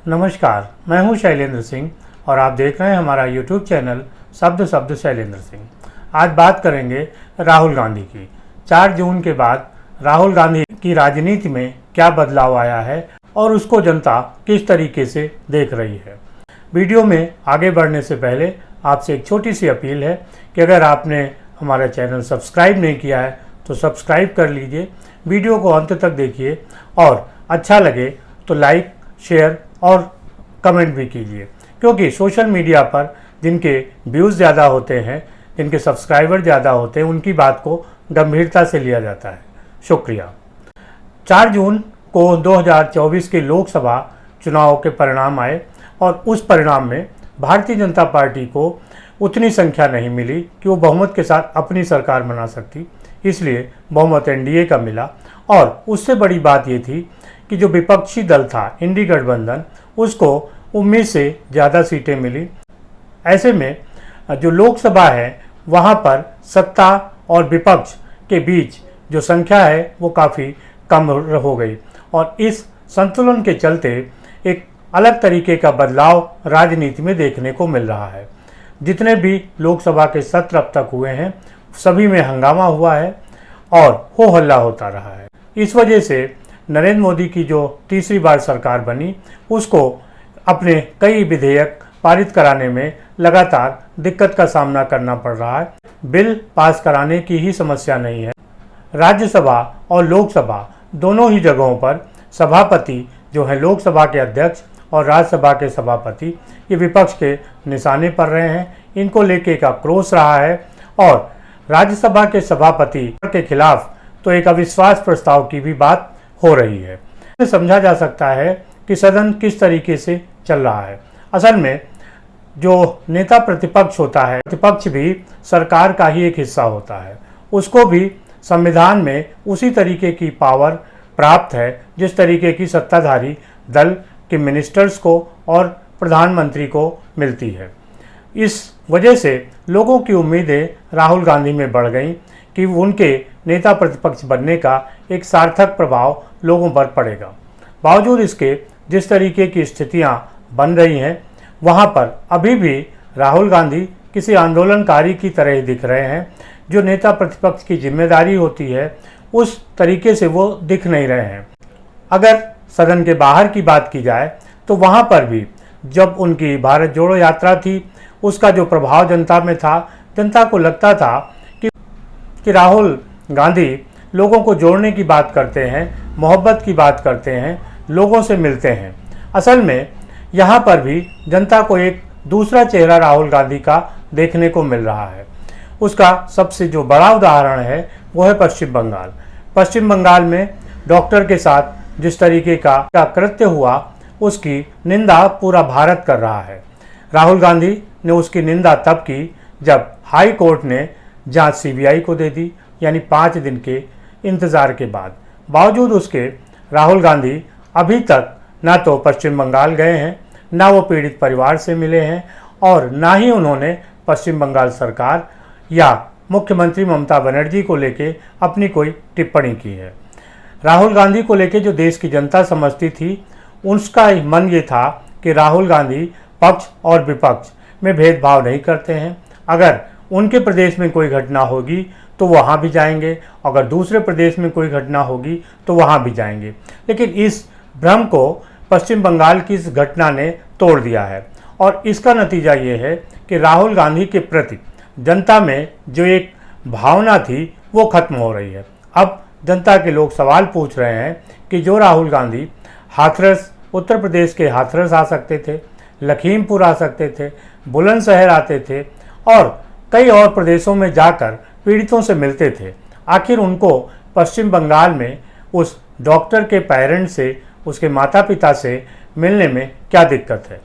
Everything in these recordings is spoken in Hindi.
नमस्कार, मैं हूं शैलेंद्र सिंह और आप देख रहे हैं हमारा YouTube चैनल शब्द शब्द शैलेंद्र सिंह। आज बात करेंगे राहुल गांधी की। 4 जून के बाद राहुल गांधी की राजनीति में क्या बदलाव आया है और उसको जनता किस तरीके से देख रही है। वीडियो में आगे बढ़ने से पहले आपसे एक छोटी सी अपील है कि अगर आपने हमारा चैनल सब्सक्राइब नहीं किया है तो सब्सक्राइब कर लीजिए, वीडियो को अंत तक देखिए और अच्छा लगे तो लाइक, शेयर और कमेंट भी कीजिए, क्योंकि सोशल मीडिया पर जिनके व्यूज़ ज़्यादा होते हैं, जिनके सब्सक्राइबर ज़्यादा होते हैं, उनकी बात को गंभीरता से लिया जाता है। शुक्रिया। 4 जून को 2024 के लोकसभा चुनाव के परिणाम आए और उस परिणाम में भारतीय जनता पार्टी को उतनी संख्या नहीं मिली कि वो बहुमत के साथ अपनी सरकार बना सकती, इसलिए बहुमत एनडीए का मिला। और उससे बड़ी बात ये थी कि जो विपक्षी दल था इंडी गठबंधन, उसको उम्मीद से ज़्यादा सीटें मिली। ऐसे में जो लोकसभा है वहाँ पर सत्ता और विपक्ष के बीच जो संख्या है वो काफ़ी कम हो गई और इस संतुलन के चलते एक अलग तरीके का बदलाव राजनीति में देखने को मिल रहा है। जितने भी लोकसभा के सत्र अब तक हुए हैं सभी में हंगामा हुआ है और हो हल्ला होता रहा है। इस वजह से नरेंद्र मोदी की जो तीसरी बार सरकार बनी उसको अपने कई विधेयक पारित कराने में लगातार दिक्कत का सामना करना पड़ रहा है। बिल पास कराने की ही समस्या नहीं है, राज्यसभा और लोकसभा दोनों ही जगहों पर सभापति जो है लोकसभा के अध्यक्ष और राज्यसभा के सभापति ये विपक्ष के निशाने पर रहे हैं। इनको लेके एक आक्रोश रहा है और राज्यसभा के सभापति के खिलाफ तो एक अविश्वास प्रस्ताव की भी बात हो रही है। समझा जा सकता है कि सदन किस तरीके से चल रहा है। असल में जो नेता प्रतिपक्ष होता है, प्रतिपक्ष भी सरकार का ही एक हिस्सा होता है, उसको भी संविधान में उसी तरीके की पावर प्राप्त है जिस तरीके की सत्ताधारी दल के मिनिस्टर्स को और प्रधानमंत्री को मिलती है। इस वजह से लोगों की उम्मीदें राहुल गांधी में बढ़ गईं कि उनके नेता प्रतिपक्ष बनने का एक सार्थक प्रभाव लोगों पर पड़ेगा। बावजूद इसके जिस तरीके की स्थितियां बन रही हैं वहां पर अभी भी राहुल गांधी किसी आंदोलनकारी की तरह ही दिख रहे हैं। जो नेता प्रतिपक्ष की जिम्मेदारी होती है उस तरीके से वो दिख नहीं रहे हैं। अगर सदन के बाहर की बात की जाए तो वहां पर भी जब उनकी भारत जोड़ो यात्रा थी उसका जो प्रभाव जनता में था, जनता को लगता था कि राहुल गांधी लोगों को जोड़ने की बात करते हैं, मोहब्बत की बात करते हैं, लोगों से मिलते हैं। असल में यहाँ पर भी जनता को एक दूसरा चेहरा राहुल गांधी का देखने को मिल रहा है। उसका सबसे जो बड़ा उदाहरण है वो है पश्चिम बंगाल। पश्चिम बंगाल में डॉक्टर के साथ जिस तरीके का कृत्य हुआ उसकी निंदा पूरा भारत कर रहा है। राहुल गांधी ने उसकी निंदा तब की जब हाई कोर्ट ने जांच सीबीआई को दे दी, यानी 5 दिन के इंतज़ार के बाद। बावजूद उसके राहुल गांधी अभी तक ना तो पश्चिम बंगाल गए हैं, ना वो पीड़ित परिवार से मिले हैं और ना ही उन्होंने पश्चिम बंगाल सरकार या मुख्यमंत्री ममता बनर्जी को लेके अपनी कोई टिप्पणी की है। राहुल गांधी को लेके जो देश की जनता समझती थी उसका मन ये था कि राहुल गांधी पक्ष और विपक्ष में भेदभाव नहीं करते हैं। अगर उनके प्रदेश में कोई घटना होगी तो वहाँ भी जाएंगे, अगर दूसरे प्रदेश में कोई घटना होगी तो वहाँ भी जाएंगे। लेकिन इस भ्रम को पश्चिम बंगाल की इस घटना ने तोड़ दिया है और इसका नतीजा ये है कि राहुल गांधी के प्रति जनता में जो एक भावना थी वो खत्म हो रही है। अब जनता के लोग सवाल पूछ रहे हैं कि जो राहुल गांधी हाथरस, उत्तर प्रदेश के हाथरस आ सकते थे, लखीमपुर आ सकते थे, बुलंदशहर आते थे और कई और प्रदेशों में जाकर पीड़ितों से मिलते थे, आखिर उनको पश्चिम बंगाल में उस डॉक्टर के पेरेंट्स से, उसके माता पिता से मिलने में क्या दिक्कत है?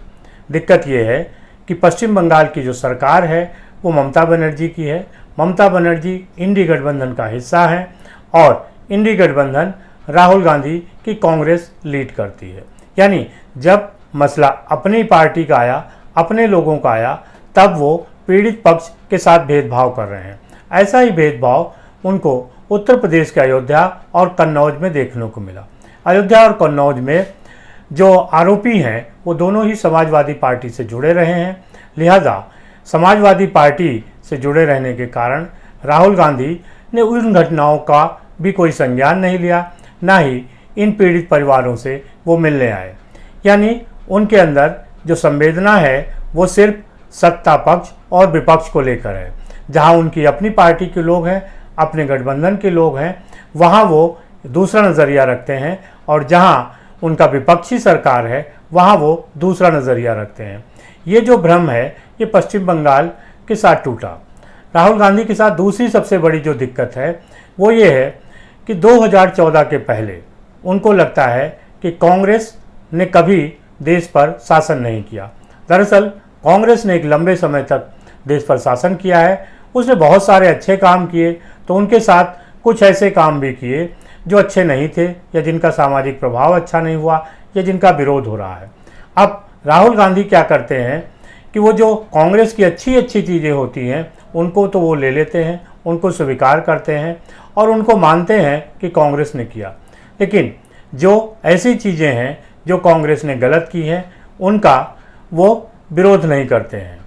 दिक्कत ये है कि पश्चिम बंगाल की जो सरकार है वो ममता बनर्जी की है। ममता बनर्जी इंडी गठबंधन का हिस्सा है और इंडी गठबंधन राहुल गांधी की कांग्रेस लीड करती है। यानी जब मसला अपनी पार्टी का आया, अपने लोगों का आया, तब वो पीड़ित पक्ष के साथ भेदभाव कर रहे हैं। ऐसा ही भेदभाव उनको उत्तर प्रदेश के अयोध्या और कन्नौज में देखने को मिला। अयोध्या और कन्नौज में जो आरोपी हैं वो दोनों ही समाजवादी पार्टी से जुड़े रहे हैं। लिहाजा समाजवादी पार्टी से जुड़े रहने के कारण राहुल गांधी ने उन घटनाओं का भी कोई संज्ञान नहीं लिया, ना ही इन पीड़ित परिवारों से वो मिलने आए। यानी उनके अंदर जो संवेदना है वो सिर्फ सत्ता पक्ष और विपक्ष को लेकर है। जहां उनकी अपनी पार्टी के लोग हैं, अपने गठबंधन के लोग हैं, वहां वो दूसरा नज़रिया रखते हैं, और जहां उनका विपक्षी सरकार है वहां वो दूसरा नज़रिया रखते हैं। ये जो भ्रम है ये पश्चिम बंगाल के साथ टूटा। राहुल गांधी के साथ दूसरी सबसे बड़ी जो दिक्कत है वो ये है कि 2014 के पहले उनको लगता है कि कांग्रेस ने कभी देश पर शासन नहीं किया। दरअसल कांग्रेस ने एक लंबे समय तक देश पर शासन किया है, उसने बहुत सारे अच्छे काम किए, तो उनके साथ कुछ ऐसे काम भी किए जो अच्छे नहीं थे, या जिनका सामाजिक प्रभाव अच्छा नहीं हुआ, या जिनका विरोध हो रहा है। अब राहुल गांधी क्या करते हैं कि वो जो कांग्रेस की अच्छी अच्छी चीज़ें होती हैं उनको तो वो ले लेते हैं, उनको स्वीकार करते हैं और उनको मानते हैं कि कांग्रेस ने किया, लेकिन जो ऐसी चीज़ें हैं जो कांग्रेस ने गलत की हैं उनका वो विरोध नहीं करते हैं,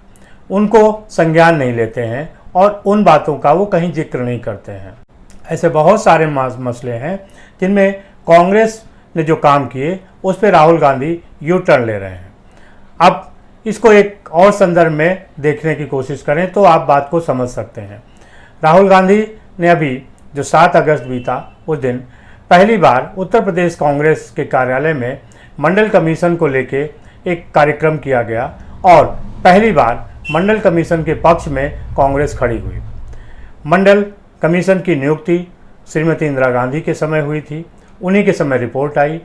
उनको संज्ञान नहीं लेते हैं और उन बातों का वो कहीं जिक्र नहीं करते हैं। ऐसे बहुत सारे मसले हैं जिनमें कांग्रेस ने जो काम किए उस पर राहुल गांधी यू टर्न ले रहे हैं। अब इसको एक और संदर्भ में देखने की कोशिश करें तो आप बात को समझ सकते हैं। राहुल गांधी ने अभी जो 7 अगस्त बीता उस दिन पहली बार उत्तर प्रदेश कांग्रेस के कार्यालय में मंडल कमीशन को लेके एक कार्यक्रम किया गया और पहली बार मंडल कमीशन के पक्ष में कांग्रेस खड़ी हुई। मंडल कमीशन की नियुक्ति श्रीमती इंदिरा गांधी के समय हुई थी, उन्हीं के समय रिपोर्ट आई।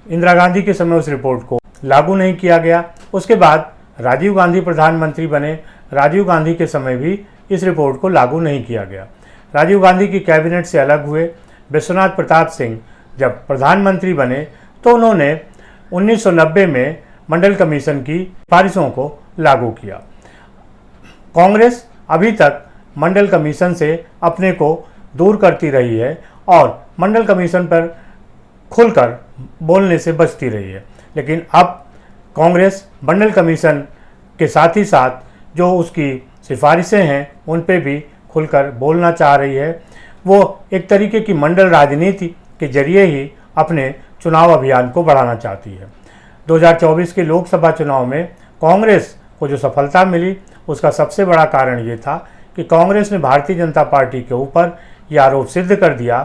इंदिरा गांधी के समय उस रिपोर्ट को लागू नहीं किया गया। उसके बाद राजीव गांधी प्रधानमंत्री बने, राजीव गांधी के समय भी इस रिपोर्ट को लागू नहीं किया गया। राजीव गांधी की कैबिनेट से अलग हुए विश्वनाथ प्रताप सिंह जब प्रधानमंत्री बने तो उन्होंने 1990 में मंडल कमीशन की सिफारिशों को लागू किया। कांग्रेस अभी तक मंडल कमीशन से अपने को दूर करती रही है और मंडल कमीशन पर खुलकर बोलने से बचती रही है, लेकिन अब कांग्रेस मंडल कमीशन के साथ ही साथ जो उसकी सिफारिशें हैं उन पे भी खुलकर बोलना चाह रही है। वो एक तरीके की मंडल राजनीति के जरिए ही अपने चुनाव अभियान को बढ़ाना चाहती है। 2024 के लोकसभा चुनाव में कांग्रेस को जो सफलता मिली उसका सबसे बड़ा कारण ये था कि कांग्रेस ने भारतीय जनता पार्टी के ऊपर यह आरोप सिद्ध कर दिया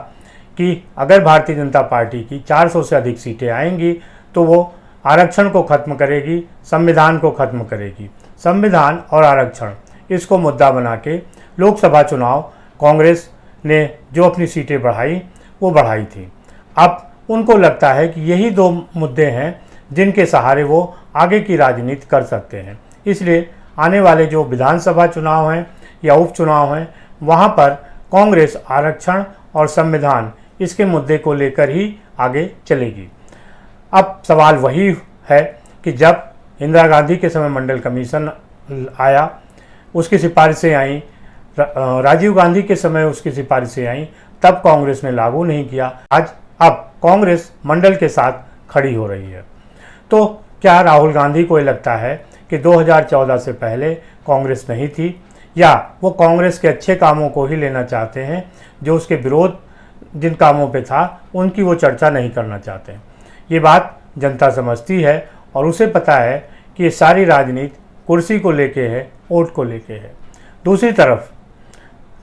कि अगर भारतीय जनता पार्टी की 400 से अधिक सीटें आएंगी तो वो आरक्षण को खत्म करेगी, संविधान को खत्म करेगी। संविधान और आरक्षण इसको मुद्दा बना के लोकसभा चुनाव कांग्रेस ने जो अपनी सीटें बढ़ाई वो बढ़ाई थी। अब उनको लगता है कि यही 2 मुद्दे हैं जिनके सहारे वो आगे की राजनीति कर सकते हैं। इसलिए आने वाले जो विधानसभा चुनाव हैं या उपचुनाव हैं वहाँ पर कांग्रेस आरक्षण और संविधान इसके मुद्दे को लेकर ही आगे चलेगी। अब सवाल वही है कि जब इंदिरा गांधी के समय मंडल कमीशन आया, उसकी सिफारिशें आईं, राजीव गांधी के समय उसकी सिफारिशें आईं, तब कांग्रेस ने लागू नहीं किया। आज अब कांग्रेस मंडल के साथ खड़ी हो रही है। तो क्या राहुल गांधी को ये लगता है कि 2014 से पहले कांग्रेस नहीं थी, या वो कांग्रेस के अच्छे कामों को ही लेना चाहते हैं, जो उसके विरोध जिन कामों पे था उनकी वो चर्चा नहीं करना चाहते हैं? ये बात जनता समझती है और उसे पता है कि ये सारी राजनीति कुर्सी को लेके है, वोट को लेके है। दूसरी तरफ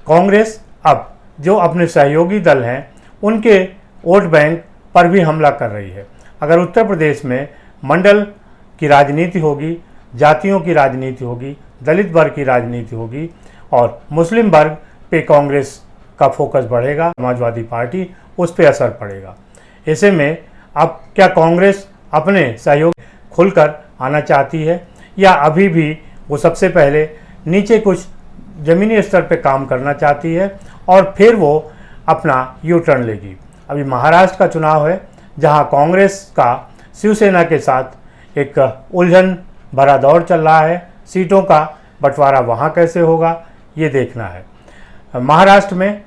कांग्रेस अब जो अपने सहयोगी दल हैं उनके वोट बैंक पर भी हमला कर रही है। अगर उत्तर प्रदेश में मंडल की राजनीति होगी, जातियों की राजनीति होगी, दलित वर्ग की राजनीति होगी और मुस्लिम वर्ग पे कांग्रेस का फोकस बढ़ेगा, समाजवादी पार्टी उस पर असर पड़ेगा। ऐसे में अब क्या कांग्रेस अपने सहयोग खुलकर आना चाहती है, या अभी भी वो सबसे पहले नीचे कुछ ज़मीनी स्तर पे काम करना चाहती है और फिर वो अपना यू टर्न लेगी? अभी महाराष्ट्र का चुनाव है जहां कांग्रेस का शिवसेना के साथ एक उलझन भरा दौर चल रहा है। सीटों का बंटवारा वहां कैसे होगा ये देखना है। महाराष्ट्र में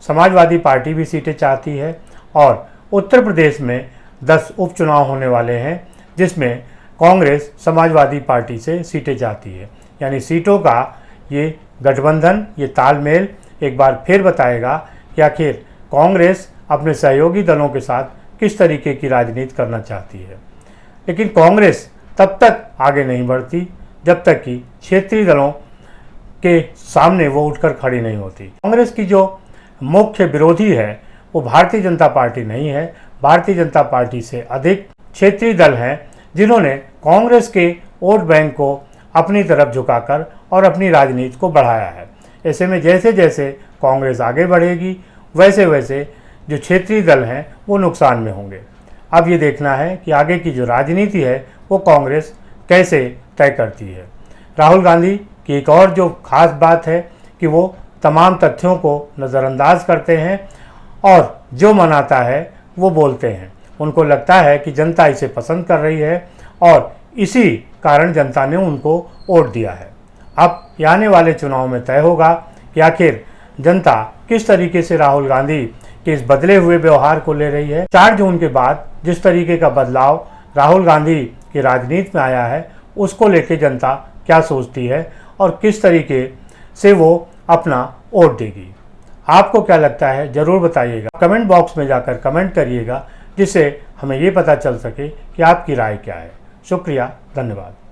समाजवादी पार्टी भी सीटें चाहती है और उत्तर प्रदेश में 10 उपचुनाव होने वाले हैं जिसमें कांग्रेस समाजवादी पार्टी से सीटें चाहती है। यानी सीटों का ये गठबंधन, ये तालमेल एक बार फिर बताएगा कि आखिर कांग्रेस अपने सहयोगी दलों के साथ किस तरीके की राजनीति करना चाहती है। लेकिन कांग्रेस तब तक आगे नहीं बढ़ती जब तक कि क्षेत्रीय दलों के सामने वो उठकर खड़ी नहीं होती। कांग्रेस की जो मुख्य विरोधी है वो भारतीय जनता पार्टी नहीं है। भारतीय जनता पार्टी से अधिक क्षेत्रीय दल हैं जिन्होंने कांग्रेस के वोट बैंक को अपनी तरफ झुकाकर और अपनी राजनीति को बढ़ाया है। ऐसे में जैसे जैसे कांग्रेस आगे बढ़ेगी वैसे वैसे जो क्षेत्रीय दल हैं वो नुकसान में होंगे। अब ये देखना है कि आगे की जो राजनीति है वो कांग्रेस कैसे तय करती है। राहुल गांधी की एक और जो खास बात है कि वो तमाम तथ्यों को नज़रअंदाज करते हैं और जो मन आता है वो बोलते हैं। उनको लगता है कि जनता इसे पसंद कर रही है और इसी कारण जनता ने उनको वोट दिया है। अब आने वाले चुनाव में तय होगा कि आखिर जनता किस तरीके से राहुल गांधी के इस बदले हुए व्यवहार को ले रही है। 4 जून के बाद जिस तरीके का बदलाव राहुल गांधी की राजनीति में आया है उसको लेकर जनता क्या सोचती है और किस तरीके से वो अपना वोट देगी। आपको क्या लगता है ज़रूर बताइएगा। कमेंट बॉक्स में जाकर कमेंट करिएगा जिससे हमें ये पता चल सके कि आपकी राय क्या है। शुक्रिया, धन्यवाद।